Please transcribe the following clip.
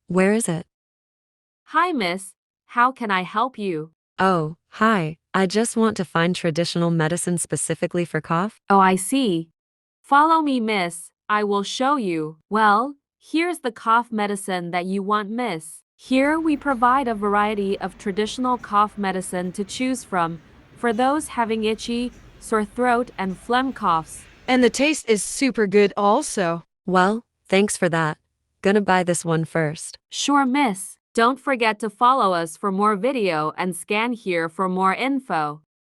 Where is it? Hi, miss. How can I help you? Oh, hi. I just want to find traditional medicine specifically for cough. Oh, I see. Follow me, miss. I will show you. Well, here's the cough medicine that you want, miss. Here we provide a variety of traditional cough medicine to choose from for those having itchy, sore throat, and phlegm coughs. And the taste is super good also. Well, thanks for that. Gonna buy this one first. Sure, miss. Don't forget to follow us for more video and scan here for more info.